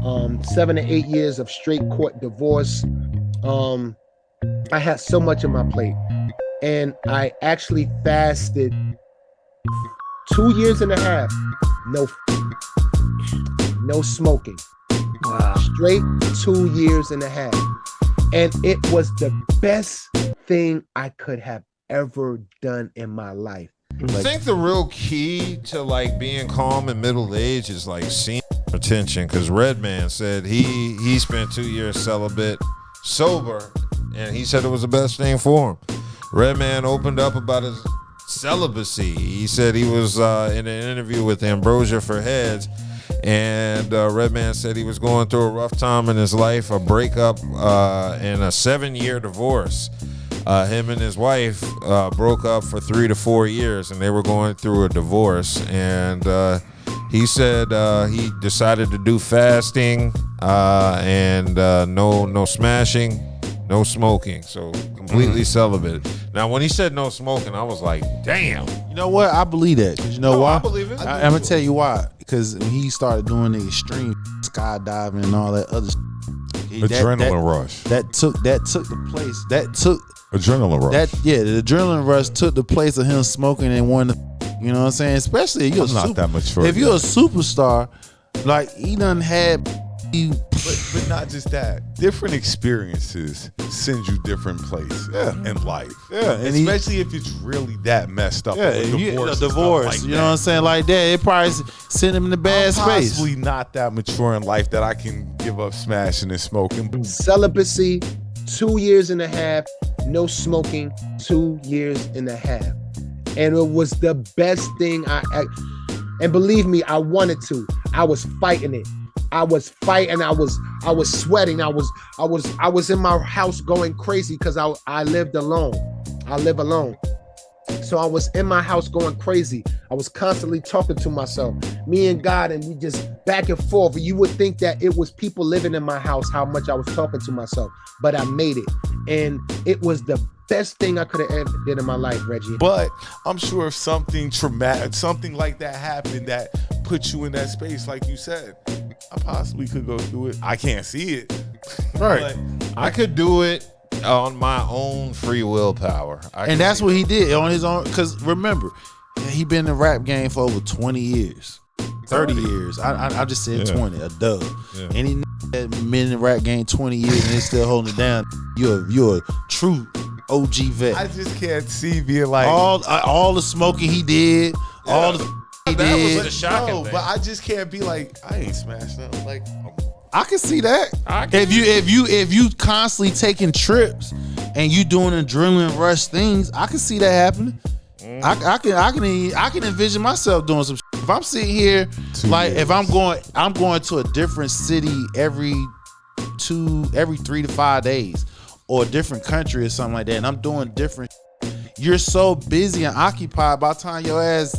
7 to 8 years of straight court divorce. I had so much on my plate, and I actually fasted 2 years and a half. No, no smoking. Wow. Straight 2 years and a half, and it was the best thing I could have ever done in my life. I think the real key to like being calm in middle age is like seeing attention, because Redman said he spent 2 years celibate, sober, and he said it was the best thing for him. Redman opened up about his celibacy. He said he was in an interview with Ambrosia for Heads, and Redman said he was going through a rough time in his life, a breakup and a 7-year divorce. Him and his wife broke up for 3 to 4 years, and they were going through a divorce. And he said he decided to do fasting and no smashing, no smoking. So completely celibate. Now, when he said no smoking, I was like, damn. You know what? I believe that. Because you know why? I believe it. I'm going to tell you why. Because when he started doing the extreme skydiving and all that other adrenaline rush. That took the place. That took adrenaline rush. The adrenaline rush took the place of him smoking and wanting to, you know what I'm saying? Especially if you're not that mature. If you're a superstar, like he done had but not just that. Different experiences send you different places in life. Yeah. And especially if it's really that messed up. Yeah, a divorce. Like you know what I'm saying? Like that. It probably sent him in a bad space. Possibly not that mature in life that I can give up smashing and smoking. Celibacy, 2 years and a half, no smoking, 2 years and a half. And it was the best thing and believe me, I wanted to. I was fighting it. I was fighting. I was sweating. I was in my house going crazy because I lived alone. I live alone. So I was in my house going crazy. I was constantly talking to myself, me and God, and we just back and forth. You would think that it was people living in my house, how much I was talking to myself, but I made it. And it was the best thing I could have ever did in my life, Reggie. But I'm sure if something traumatic, something like that happened that put you in that space, like you said, I possibly could go through it. I can't see it. Right. I could do it on my own free willpower. And that's what he did on his own. Because remember, he been in the rap game for over 20 years. 30 years. I just said 20, a dub. Yeah. Any that been in the rap game 20 years and they still holding it down, you're a true OG vet. I just can't see being like all the smoking he did, all the he that did. was a shocking thing. But I just can't be like, I ain't smashed nothing. Like, I can see that. If you constantly taking trips and you doing adrenaline rush things, I can see that happening. I can envision myself doing some shit. If I'm sitting here, if I'm going to a different city every 3 to 5 days, or a different country or something like that, and I'm doing different. You're so busy and occupied by the time your ass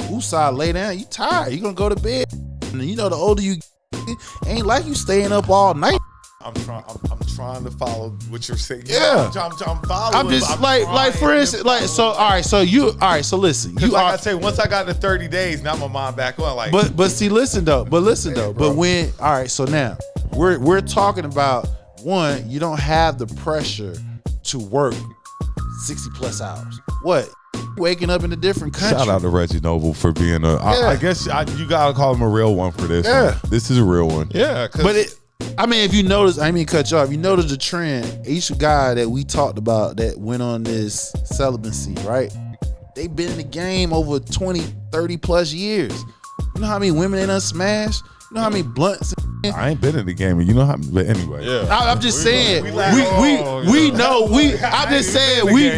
woosah lay down, you tired. You gonna go to bed. And you know the older you get, ain't like you staying up all night. I'm trying to follow what you're saying. Yeah, I'm following. I'm just like for instance, like so. All right, so listen. You like I say, once I got to 30 days, now my mind back on. Like, but see, listen though. But when all right, so now we're talking about one. You don't have the pressure to work 60 plus hours. What? Waking up in a different country. Shout out to Reggie Noble for being I guess you gotta call him a real one for this. Yeah, one. This is a real one. Yeah, but if you notice, I mean, cut you off. You notice the trend. Each guy that we talked about that went on this celibacy, right? They've been in the game over 20, 30 plus years. You know how many women they done smashed? You know how many blunts? I ain't been in the game, you know how. But anyway, yeah. I'm just saying. We know. I'm just saying. We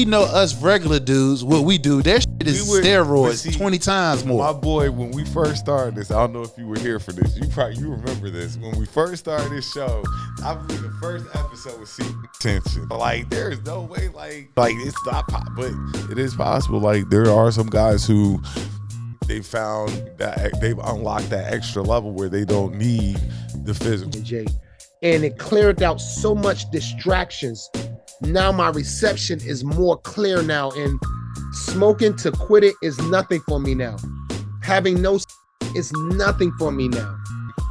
know us regular dudes. What we do, that shit is steroids 20 times more. My boy, when we first started this, I don't know if you were here for this. You remember this when we first started this show. I believe the first episode was seeking attention. Like there is no way. Like it's not, but it is possible. Like there are some guys who. They found that they've unlocked that extra level where they don't need the physical. And it cleared out so much distractions. Now my reception is more clear now, and smoking to quit it is nothing for me now. Having no is nothing for me now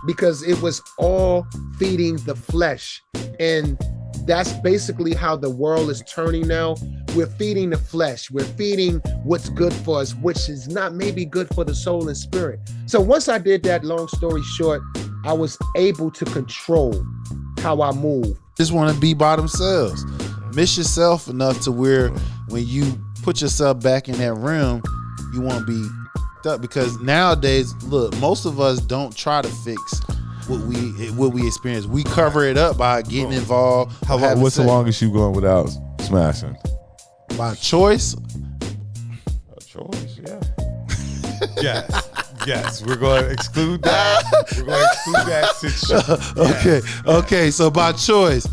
because it was all feeding the flesh. And that's basically how the world is turning now. We're feeding the flesh. We're feeding what's good for us, which is not maybe good for the soul and spirit. So once I did that, long story short, I was able to control how I move. Just want to be by themselves. Miss yourself enough to where when you put yourself back in that realm, you want to be up. Because nowadays, look, most of us don't try to fix what we experience. We cover it up by getting involved. How long? What's the longest you going without smashing? By choice. A choice, yeah. Yes. We're going to exclude that. We're going to exclude that situation. Okay. So by choice,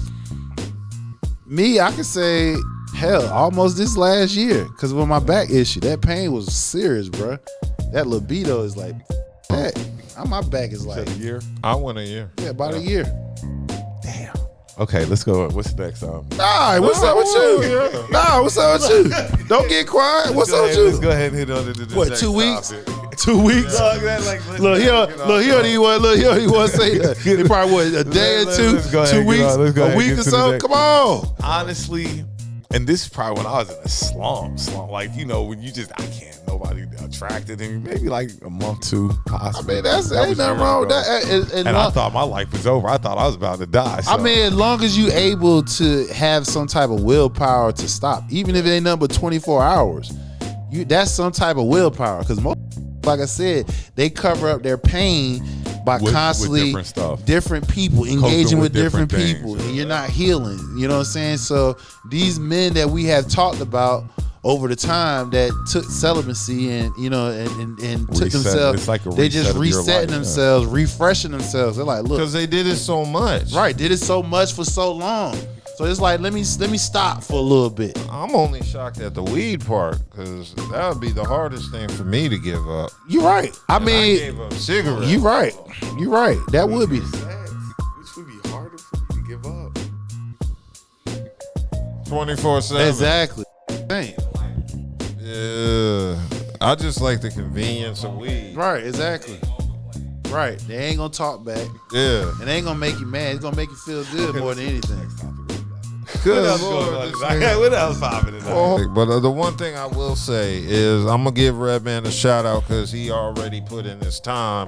me, I can say, hell, almost this last year, because with my back issue, that pain was serious, bro. That libido is like, that. My back is like a year. I went a year. Yeah, about a year. Damn. Okay, let's go. What's the next song? Nah, what's up with you? Nah, what's up with you? Don't get quiet. What's up with you? Let's go ahead and hit on the what, next 2 weeks? topic. 2 weeks? Look, he don't even want to say that. He probably what, a day or two? 2 weeks? A week or so? Come on. Honestly, and this is probably when I was in a slump. Like, you know, when you just, I can't, nobody attracted to me. Maybe like a month, 2, possibly. I mean, ain't nothing wrong with that. And I thought my life was over. I thought I was about to die. So. I mean, as long as you able to have some type of willpower to stop, even if it ain't nothing but 24 hours, that's some type of willpower. Because most, like I said, they cover up their pain by constantly different people engaging with different people, and you're not healing. You know what I'm saying? So these men that we have talked about over the time that took celibacy and took themselves, like they just resetting themselves, refreshing themselves. They're like, look, because they did it so much. Right, did it so much for so long. So it's like, let me stop for a little bit. I'm only shocked at the weed part because that would be the hardest thing for me to give up. You're right. I mean, I gave up cigarettes. You're right. That would be. Which would be harder for me to give up. 24/7. Exactly. Dang. Yeah. I just like the convenience of weed. Right, exactly. Right. They ain't gonna talk back. Yeah. And they ain't gonna make you mad. It's gonna make you feel good more than anything. Good Lord, what else popping tonight? But the one thing I will say is I'm gonna give Redman a shout out because he already put in his time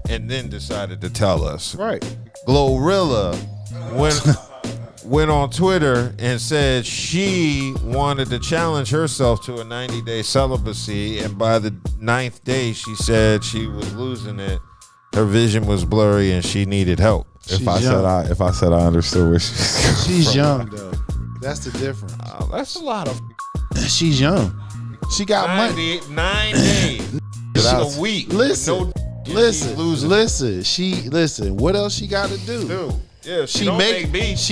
and then decided to tell us. Right. Glorilla went on Twitter and said she wanted to challenge herself to a 90-day celibacy, and by the 9th day she said she was losing it. Her vision was blurry and she needed help. If I said I understood where she's young though. That's the difference. That's a lot of. She's young. She got money. 9 days. It's a week. Listen. What else she got to do? Dude. Yeah, she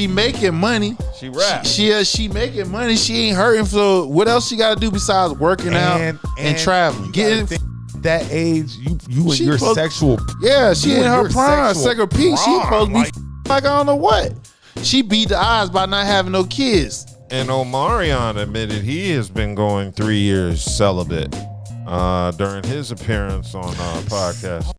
making money. She rap. She making money. She ain't hurting. So what else she got to do besides working out and traveling? Getting that age, you and your sexual. Yeah, she in her prime, second peak. She supposed to be like I don't know what. She beat the odds by not having no kids. And Omarion admitted he has been going 3 years celibate during his appearance on podcast.